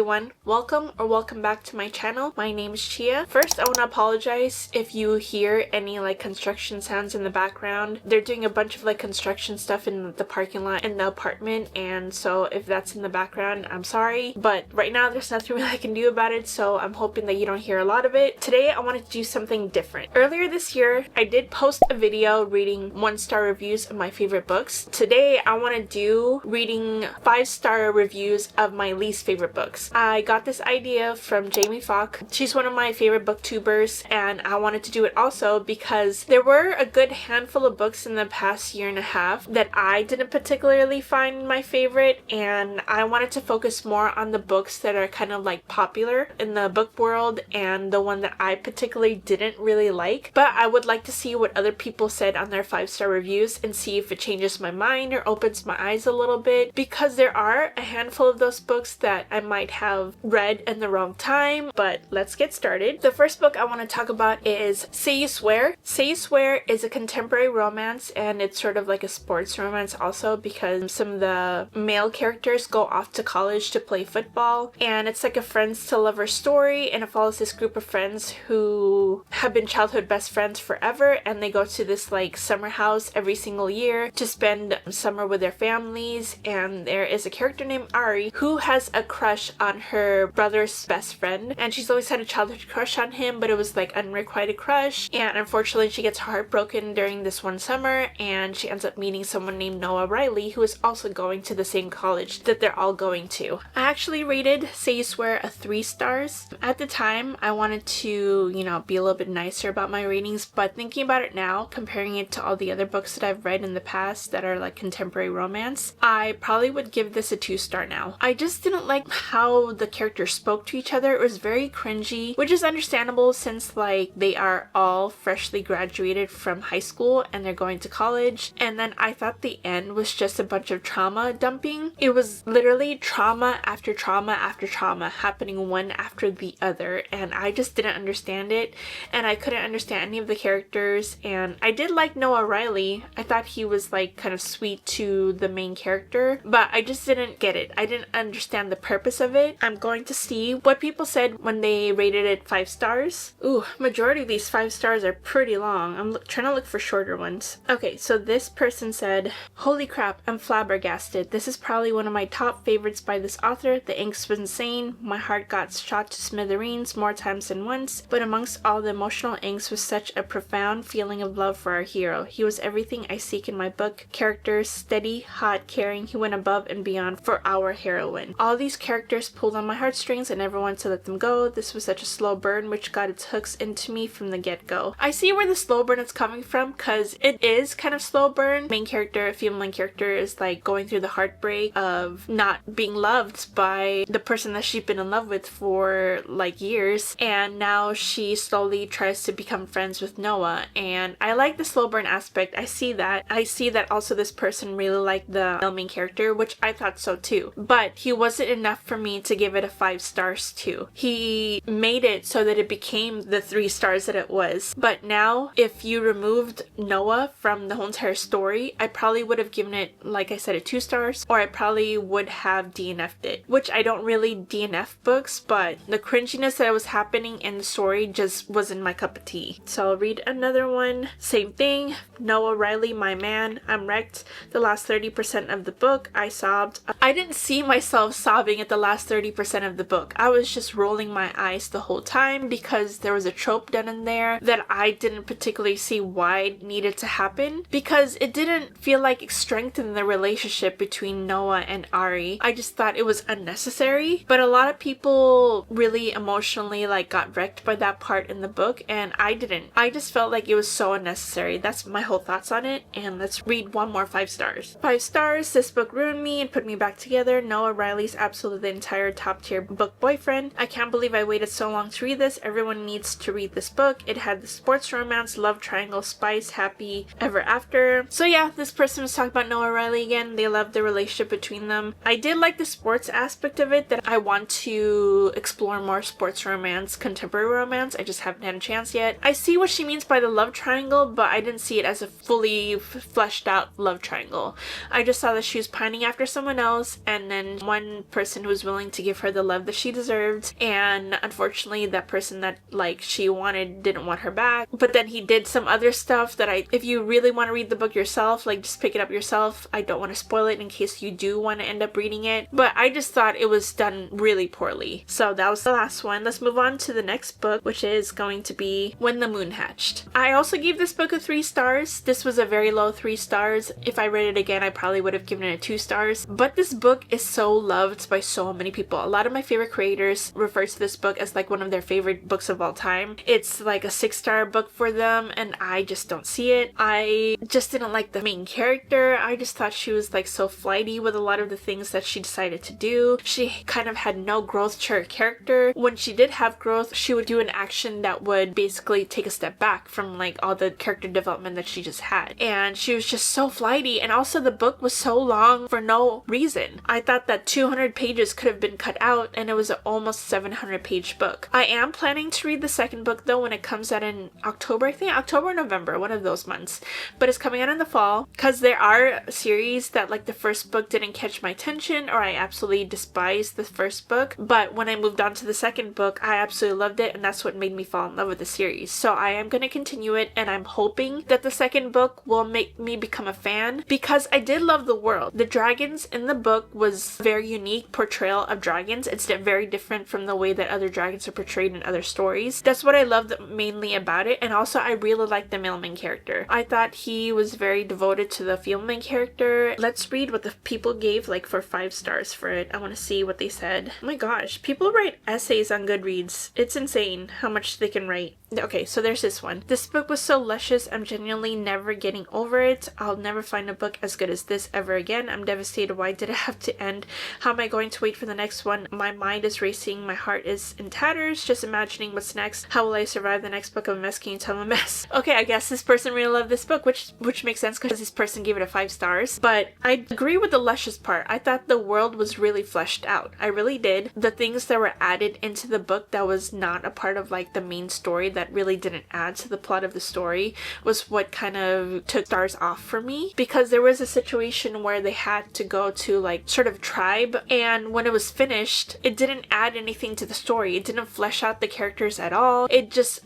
everyone, welcome back to my channel. My name is Chia. First, I want to apologize if you hear any construction sounds in the background. They're doing a bunch of construction stuff in the parking lot in the apartment, and so if that's in the background, I'm sorry. But right now there's nothing really I can do about it, so I'm hoping that you don't hear a lot of it. Today I wanted to do something different. Earlier this year, I did post a video reading 1-star reviews of my favorite books. Today I want to do reading 5-star reviews of my least favorite books. I got this idea from Jamie Falk. She's one of my favorite booktubers, and I wanted to do it also because there were a good handful of books in the past year and a half that I didn't particularly find my favorite, and I wanted to focus more on the books that are kind of popular in the book world and the one that I particularly didn't really like. But I would like to see what other people said on their 5-star reviews and see if it changes my mind or opens my eyes a little bit, because there are a handful of those books that I might have read in the wrong time. But let's get started. The first book I want to talk about is Say You Swear. Say You Swear is a contemporary romance, and it's sort of like a sports romance also, because some of the male characters go off to college to play football, and it's like a friends to lovers story, and it follows this group of friends who have been childhood best friends forever, and they go to this summer house every single year to spend summer with their families. And there is a character named Ari who has a crush on her brother's best friend, and she's always had a childhood crush on him, but it was unrequited crush, and unfortunately she gets heartbroken during this one summer, and she ends up meeting someone named Noah Riley, who is also going to the same college that they're all going to. I actually rated Say You Swear a 3 stars. At the time I wanted to, be a little bit nicer about my ratings, but thinking about it now, comparing it to all the other books that I've read in the past that are contemporary romance, I probably would give this a 2-star now. I just didn't like how the characters spoke to each other. It was very cringy, which is understandable since they are all freshly graduated from high school and they're going to college. And then I thought the end was just a bunch of trauma dumping. It was literally trauma after trauma after trauma happening one after the other, and I just didn't understand it, and I couldn't understand any of the characters. And I did like Noah Riley. I thought he was kind of sweet to the main character, but I just didn't get it. I didn't understand the purpose of it. I'm going to see what people said when they rated it 5 stars. Ooh, majority of these 5 stars are pretty long. I'm trying to look for shorter ones. Okay, so this person said, "Holy crap, I'm flabbergasted. This is probably one of my top favorites by this author. The inks was insane. My heart got shot to smithereens more times than once, but amongst all the emotional inks was such a profound feeling of love for our hero. He was everything I seek in my book characters, steady, hot, caring. He went above and beyond for our heroine. All these characters pulled on my heartstrings. I never wanted to let them go. This was such a slow burn which got its hooks into me from the get-go." I see where the slow burn is coming from, because it is kind of slow burn. Main character, female main character, is going through the heartbreak of not being loved by the person that she's been in love with for years, and now she slowly tries to become friends with Noah. And I like the slow burn aspect. I see that. I see that also this person really liked the male main character, which I thought so too, but he wasn't enough for me to give it a 5 stars too. He made it so that it became the 3 stars that it was. But now, if you removed Noah from the whole entire story, I probably would have given it, like I said, a 2 stars, or I probably would have DNF'd it, which I don't really DNF books, but the cringiness that was happening in the story just wasn't my cup of tea. So I'll read another one. Same thing. Noah Riley, my man. I'm wrecked. The last 30% of the book, I sobbed. I didn't see myself sobbing at the last 30% of the book. I was just rolling my eyes the whole time, because there was a trope done in there that I didn't particularly see why it needed to happen, because it didn't feel like it strengthened the relationship between Noah and Ari. I just thought it was unnecessary, but a lot of people really emotionally got wrecked by that part in the book, and I didn't. I just felt like it was so unnecessary. That's my whole thoughts on it. And let's read one more 5 stars. 5 stars. This book ruined me and put me back together. Noah Riley's absolutely the entire top tier book boyfriend. I can't believe I waited so long to read this. Everyone needs to read this book. It had the sports romance, love triangle, spice, happy ever after. So yeah, this person was talking about Noah Riley again. They loved the relationship between them. I did like the sports aspect of it, that I want to explore more sports romance, contemporary romance. I just haven't had a chance yet. I see what she means by the love triangle, but I didn't see it as a fully fleshed out love triangle. I just saw that she was pining after someone else, and then one person who was willing to give her the love that she deserved, and unfortunately that person that like she wanted didn't want her back. But then he did some other stuff that if you really want to read the book yourself, like just pick it up yourself. I don't want to spoil it in case you do want to end up reading it, but I just thought it was done really poorly. So that was the last one. Let's move on to the next book, which is going to be When the Moon Hatched. I also gave this book a 3 stars. This was a very low 3 stars. If I read it again, I probably would have given it a 2 stars. But this book is so loved by so many people. A lot of my favorite creators refer to this book as like one of their favorite books of all time. It's like a 6-star book for them, and I just don't see it. I just didn't like the main character. I just thought she was like so flighty with a lot of the things that she decided to do. She kind of had no growth to her character. When she did have growth, she would do an action that would basically take a step back from like all the character development that she just had. And she was just so flighty, and also the book was so long for no reason. I thought that 200 pages could have been cut out, and it was an almost 700 page book. I am planning to read the second book though when it comes out in October. I think October or November, one of those months. But it's coming out in the fall, because there are series that like the first book didn't catch my attention, or I absolutely despised the first book. But when I moved on to the second book, I absolutely loved it, and that's what made me fall in love with the series. So I am going to continue it, and I'm hoping that the second book will make me become a fan, because I did love the world. The dragons in the book was a very unique portrayal of dragons. It's very different from the way that other dragons are portrayed in other stories. That's what I loved mainly about it, and also I really liked the male main character. I thought he was very devoted to the female main character. Let's read what the people gave like for 5 stars for it. I want to see what they said. Oh my gosh, people write essays on Goodreads. It's insane how much they can write. Okay, so there's this one. This book was so luscious, I'm genuinely never getting over it. I'll never find a book as good as this ever again. I'm devastated. Why did it have to end? How am I going to wait for the next one? My mind is racing. My heart is in tatters. Just imagining what's next. How will I survive the next book of a mess? Can you tell I'm a mess? Okay, I guess this person really loved this book, which makes sense because this person gave it a 5 stars. But I agree with the luscious part. I thought the world was really fleshed out. I really did. The things that were added into the book that was not a part of like the main story, that really didn't add to the plot of the story, was what kind of took stars off for me, because there was a situation where they had to go to like sort of tribe, and when it was finished it didn't add anything to the story. It didn't flesh out the characters at all.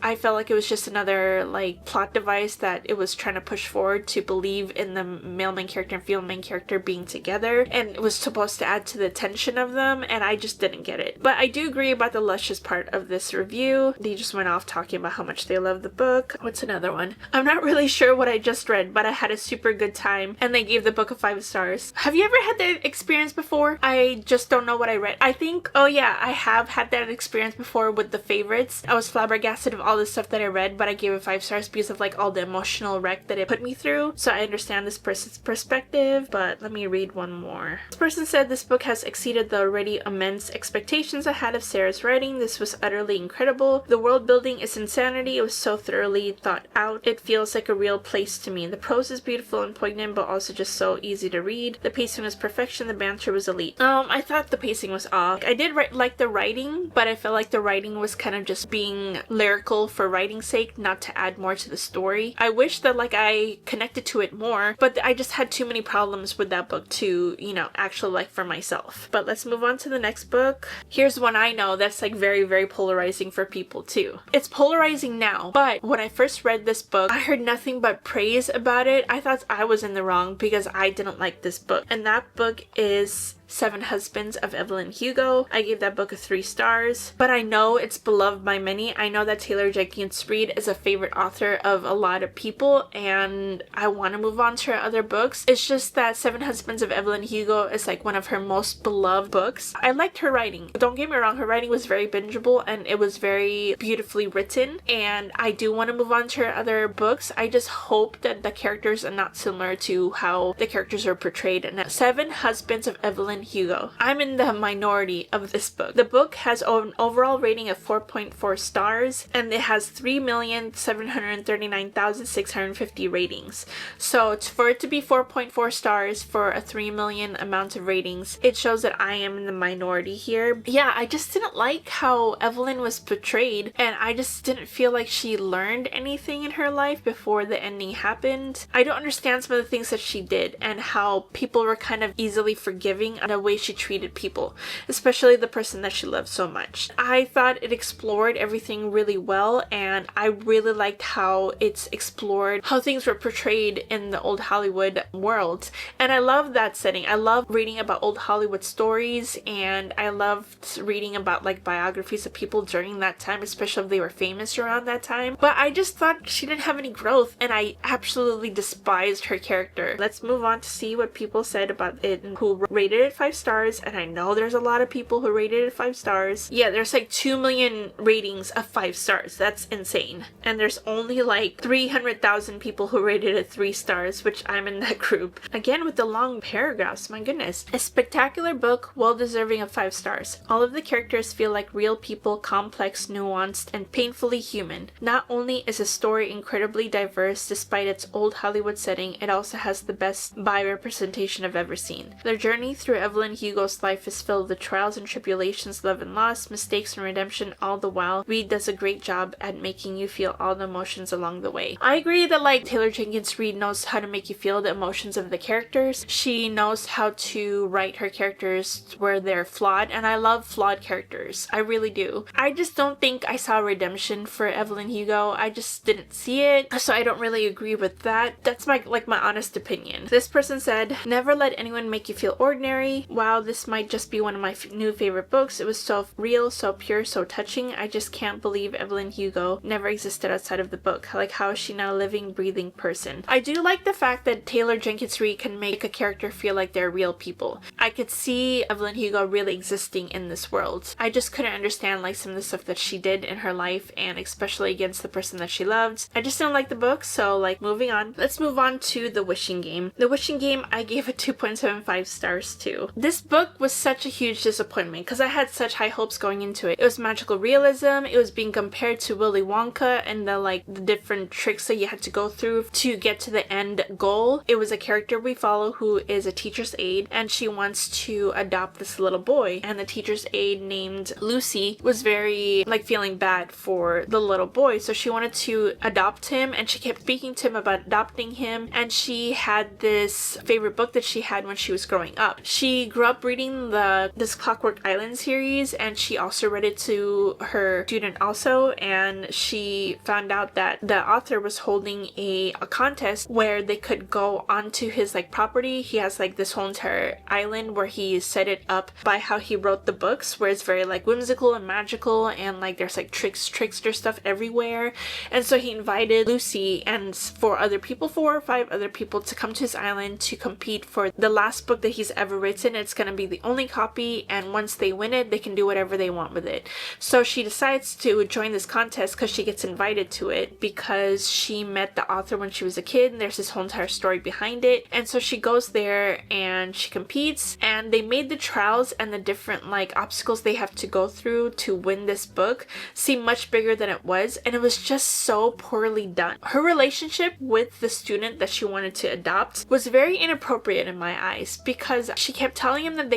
I felt like it was just another like plot device that it was trying to push forward to believe in the male main character and female main character being together, and it was supposed to add to the tension of them, and I just didn't get it. But I do agree about the luscious part of this review. They just went off talking about how much they love the book. What's another one? I'm not really sure what I just read, but I had a super good time, and they gave the book a 5 stars. Have you ever had that experience before? I just don't know what I read. I think, oh yeah, I have had that experience before with the favorites. I was flabbergasted of all the stuff that I read, but I gave it 5 stars because of like all the emotional wreck that it put me through. So I understand this person's perspective, but let me read one more. This person said this book has exceeded the already immense expectations I had of Sarah's writing. This was utterly incredible. The world building is insanity. It was so thoroughly thought out. It feels like a real place to me. The prose is beautiful and poignant, but also just so easy to read. The pacing was perfection. The banter was elite. I thought the pacing was off. I did like the writing, but I felt like the writing was kind of just being lyrical for writing's sake, not to add more to the story. I wish that like I connected to it more, but I just had too many problems with that book to, actually like for myself. But let's move on to the next book. Here's one I know that's like very, very polarizing for people too. It's polarizing now, but when I first read this book, I heard nothing but praise about it. I thought I was in the wrong because I didn't like this book. And that book is 7 Husbands of Evelyn Hugo. I gave that book a 3 stars, but I know it's beloved by many. I know that Taylor Jenkins Reid is a favorite author of a lot of people, and I want to move on to her other books. It's just that 7 Husbands of Evelyn Hugo is like one of her most beloved books. I liked her writing. Don't get me wrong, her writing was very bingeable and it was very beautifully written, and I do want to move on to her other books. I just hope that the characters are not similar to how the characters are portrayed in 7 Husbands of Evelyn Hugo. I'm in the minority of this book. The book has an overall rating of 4.4 stars, and it has 3,739,650 ratings. So for it to be 4.4 stars for a 3 million amount of ratings, it shows that I am in the minority here. Yeah, I just didn't like how Evelyn was portrayed, and I just didn't feel like she learned anything in her life before the ending happened. I don't understand some of the things that she did and how people were kind of easily forgiving the way she treated people, especially the person that she loved so much. I thought it explored everything really well, and I really liked how it's explored how things were portrayed in the old Hollywood world. And I love that setting. I love reading about old Hollywood stories, and I loved reading about like biographies of people during that time, especially if they were famous around that time. But I just thought she didn't have any growth, and I absolutely despised her character. Let's move on to see what people said about it and who rated it 5 stars. And I know there's a lot of people who rated it 5 stars. Yeah, there's like 2 million ratings of 5 stars. That's insane. And there's only like 300,000 people who rated it 3 stars, which I'm in that group. Again, with the long paragraphs, my goodness. A spectacular book, well deserving of 5 stars. All of the characters feel like real people, complex, nuanced, and painfully human. Not only is the story incredibly diverse despite its old Hollywood setting, it also has the best bi representation I've ever seen. Their journey through Evelyn Hugo's life is filled with trials and tribulations, love and loss, mistakes and redemption, all the while Reed does a great job at making you feel all the emotions along the way. I agree that like Taylor Jenkins Reid knows how to make you feel the emotions of the characters. She knows how to write her characters where they're flawed, and I love flawed characters. I really do. I just don't think I saw redemption for Evelyn Hugo. I just didn't see it, so I don't really agree with that. That's my honest opinion. This person said, never let anyone make you feel ordinary. Wow, this might just be one of my new favorite books. It was so real, so pure, so touching. I just can't believe Evelyn Hugo never existed outside of the book. Like, how is she now a living, breathing person? I do like the fact that Taylor Jenkins Reid can make a character feel like they're real people. I could see Evelyn Hugo really existing in this world. I just couldn't understand like some of the stuff that she did in her life, and especially against the person that she loved. I just didn't like the book, so like moving on. Let's move on to The Wishing Game. The Wishing Game, I gave it 2.75 stars too. This book was such a huge disappointment because I had such high hopes going into it. It was magical realism. It was being compared to Willy Wonka and the different tricks that you had to go through to get to the end goal. It was a character we follow who is a teacher's aide, and she wants to adopt this little boy, and the teacher's aide named Lucy was very feeling bad for the little boy, so she wanted to adopt him, and she kept speaking to him about adopting him. And she had this favorite book that she had when she was growing up. She grew up reading this Clockwork Island series, and she also read it to her student also, and she found out that the author was holding a contest where they could go onto his property. He has this whole entire island where he set it up by how he wrote the books, where it's very whimsical and magical, and there's trickster stuff everywhere. And so he invited Lucy and 4 or 5 other people to come to his island to compete for the last book that he's ever written. It's going to be the only copy, and once they win it, they can do whatever they want with it. So she decides to join this contest because she gets invited to it because she met the author when she was a kid, and there's this whole entire story behind it. And so she goes there and she competes, and they made the trials and the different obstacles they have to go through to win this book seem much bigger than it was, and it was just so poorly done. Her relationship with the student that she wanted to adopt was very inappropriate in my eyes, because she kept telling him that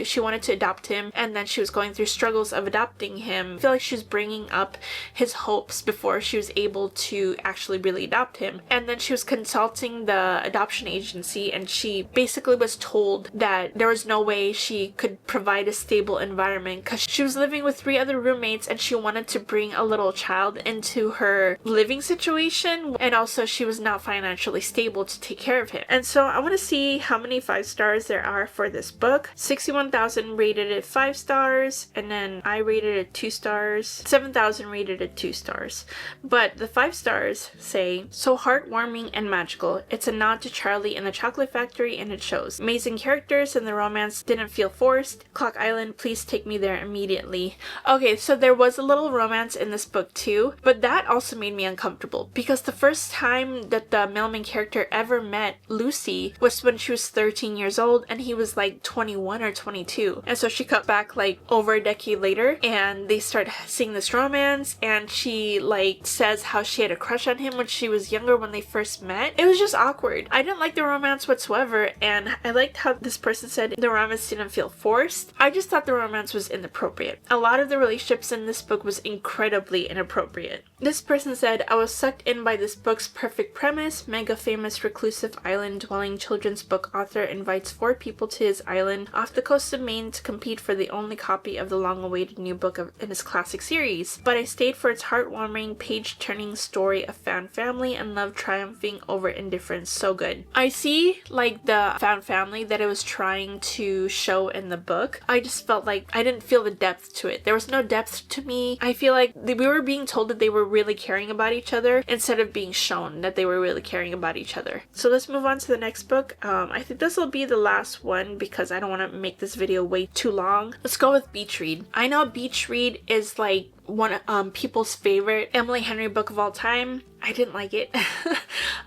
she wanted to adopt him, and then she was going through struggles of adopting him. I feel like she was bringing up his hopes before she was able to actually really adopt him. And then she was consulting the adoption agency, and she basically was told that there was no way she could provide a stable environment because she was living with 3 other roommates, and she wanted to bring a little child into her living situation, and also she was not financially stable to take care of him. And so I want to see how many 5 stars there are for this book. 61,000 rated it 5 stars, and then I rated it 2 stars. 7,000 rated it 2 stars. But the 5 stars say, so heartwarming and magical. It's a nod to Charlie and the Chocolate Factory, and it shows. Amazing characters, and the romance didn't feel forced. Clock Island, please take me there immediately. Okay, so there was a little romance in this book too, but that also made me uncomfortable because the first time that the mailman character ever met Lucy was when she was 13 years old, and he was 21 or 22. And so she cut back over a decade later, and they start seeing this romance, and she says how she had a crush on him when she was younger when they first met. It was just awkward. I didn't like the romance whatsoever, and I liked how this person said the romance didn't feel forced. I just thought the romance was inappropriate. A lot of the relationships in this book was incredibly inappropriate. This person said, I was sucked in by this book's perfect premise. Mega famous reclusive island dwelling children's book author invites 4 people to his island off the coast of Maine to compete for the only copy of the long-awaited new book in his classic series. But I stayed for its heartwarming, page-turning story of found family and love triumphing over indifference. So good. I see like the found family that it was trying to show in the book. I just felt like I didn't feel the depth to it. There was no depth to me. I feel like we were being told that they were really caring about each other instead of being shown that they were really caring about each other. So let's move on to the next book. I think this will be the last one because I don't want to make this video way too long. Let's go with Beach Read. I know Beach Read is like one of people's favorite Emily Henry book of all time. I didn't like it.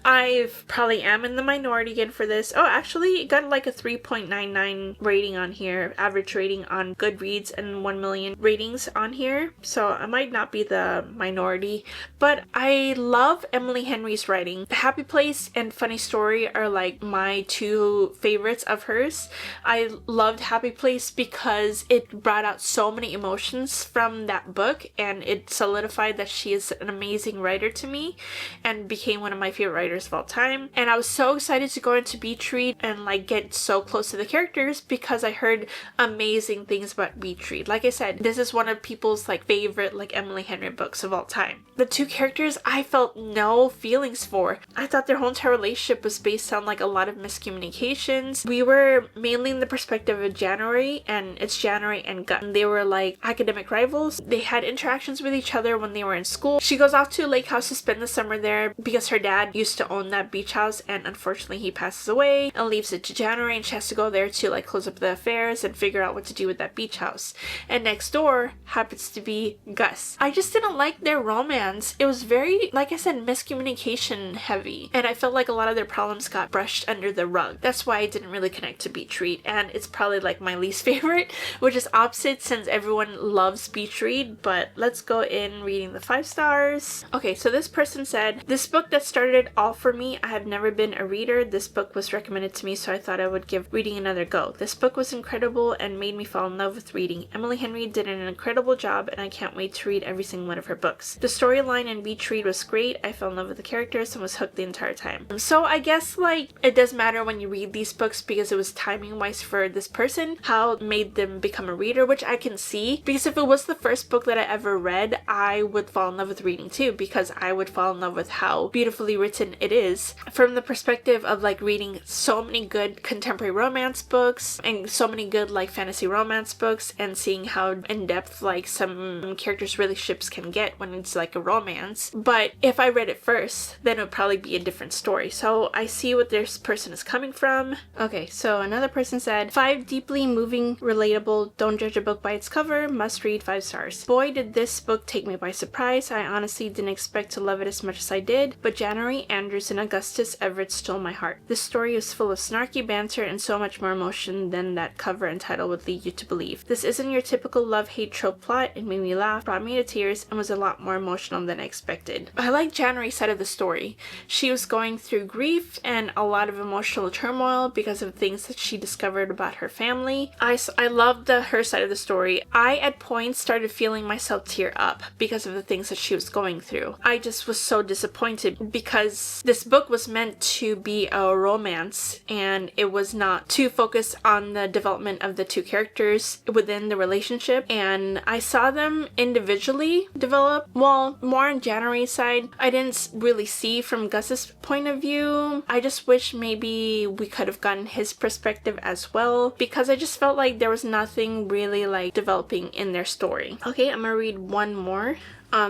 I probably am in the minority again for this. Oh, actually, it got like a 3.99 rating on here, average rating on Goodreads, and 1 million ratings on here. So I might not be the minority, but I love Emily Henry's writing. Happy Place and Funny Story are like my 2 favorites of hers. I loved Happy Place because it brought out so many emotions from that book, and it solidified that she is an amazing writer to me and became one of my favorite writers of all time. And I was so excited to go into Beach Read and like get so close to the characters because I heard amazing things about Beach Read. Like I said, this is one of people's like favorite like Emily Henry books of all time. The 2 characters I felt no feelings for. I thought their whole entire relationship was based on like a lot of miscommunications. We were mainly in the perspective of January, and it's January and Gus. They were like academic rivals. They had interactions with each other when they were in school. She goes off to a lake house to spend the summer there because her dad used to own that beach house, and unfortunately he passes away and leaves it to January, and she has to go there to like close up the affairs and figure out what to do with that beach house. And next door happens to be Gus. I just didn't like their romance. It was very, like I said, miscommunication heavy, and I felt like a lot of their problems got brushed under the rug. That's why I didn't really connect to Beach Read, and it's probably like my least favorite, which is opposite since everyone loves Beach Read. But let's go in reading the 5 stars. Okay, so this person said, this book that started it all for me. I have never been a reader. This book was recommended to me, so I thought I would give reading another go. This book was incredible and made me fall in love with reading. Emily Henry did an incredible job, and I can't wait to read every single one of her books. The storyline in Beach Read was great. I fell in love with the characters and was hooked the entire time. So I guess like it does matter when you read these books because it was timing wise for this person, how it made them become a reader, which I can see, because if it was the first book that I ever read, I would fall in love with reading too, because I would fall in love with how beautifully written it is. From the perspective of like reading so many good contemporary romance books and so many good like fantasy romance books, and seeing how in depth like some characters' relationships can get when it's like a romance. But if I read it first, then it would probably be a different story. So I see what this person is coming from. Okay, so another person said, 5 deeply moving, relatable, don't judge a book by its cover, must read, 5 stars. Boy, did this book take me by surprise. I honestly didn't expect to love it as much as I did, but January, Andrews, and Augustus Everett stole my heart. This story is full of snarky banter and so much more emotion than that cover and title would lead you to believe. This isn't your typical love-hate trope plot. It made me laugh, brought me to tears, and was a lot more emotional than I expected. I like January's side of the story. She was going through grief and a lot of emotional turmoil because of things that she discovered about her family. I loved her side of the story. I at points started feeling myself tear up because of the things that she was going through. I just was so disappointed because this book was meant to be a romance, and it was not to focus on the development of the 2 characters within the relationship. And I saw them individually develop. Well, more on January's side, I didn't really see from Gus's point of view. I just wish maybe we could have gotten his perspective as well, because I just felt like there was nothing really like developing in their story. Okay, I'm gonna read one more.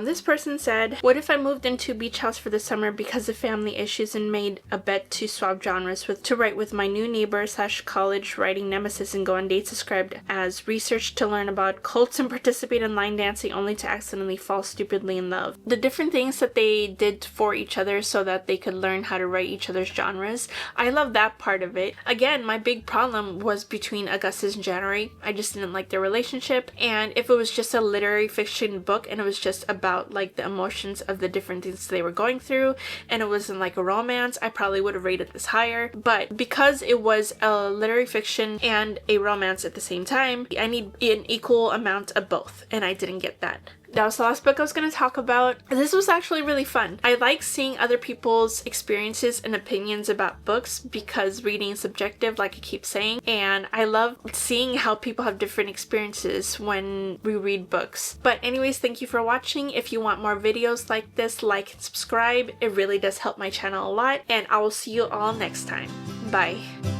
This person said, what if I moved into Beach House for the summer because of family issues and made a bet to swap genres to write with my new neighbor / college writing nemesis and go on dates described as research to learn about cults and participate in line dancing only to accidentally fall stupidly in love. The different things that they did for each other so that they could learn how to write each other's genres. I love that part of it. Again, my big problem was between Augustus and January. I just didn't like their relationship, and if it was just a literary fiction book and it was just about like the emotions of the different things they were going through and it wasn't like a romance, I probably would have rated this higher. But because it was a literary fiction and a romance at the same time, I need an equal amount of both, and I didn't get that. that was the last book I was going to talk about. This was actually really fun. I like seeing other people's experiences and opinions about books because reading is subjective, like I keep saying, and I love seeing how people have different experiences when we read books. But anyways, thank you for watching. If you want more videos like this, like and subscribe. It really does help my channel a lot, and I will see you all next time. Bye.